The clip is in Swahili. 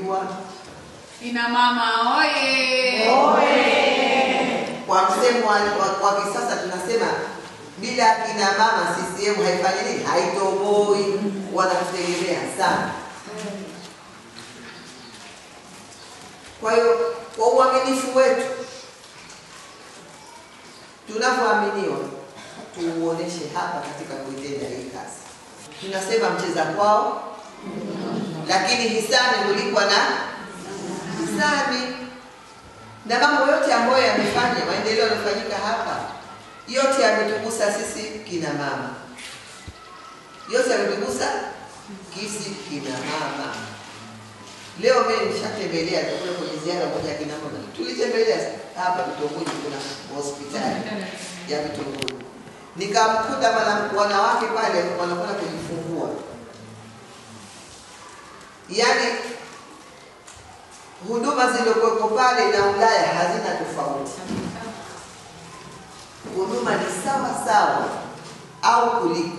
ilikuwa Kina mama oye! oye. Kwa msemo wa kisasa tunasema bila kina mama CCM haifanyi nini? Haitoboi. Wanatutegemea sana. Kwa hiyo kwa uaminifu wetu tunavyoaminiwa tuuoneshe hapa katika kuitenda hii kazi. Tunasema mcheza kwao, lakini hisani hulipwa na hisani. Na mambo yote ambayo yamefanya, maendeleo yanayofanyika hapa, yote yametugusa sisi kina mama. Yote yametugusa kisi kina mama. Leo mimi nishatembelea kwenye ziara moja ya kina mama. Tulitembelea hapa Vitongoji, kuna hospitali ya Vitongoji. Nikamkuta wanawake pale wanakwenda kujifungua. Yaani huduma zilizokuwepo pale na Ulaya hazina tofauti. Huduma ni sawa sawa au kuliko.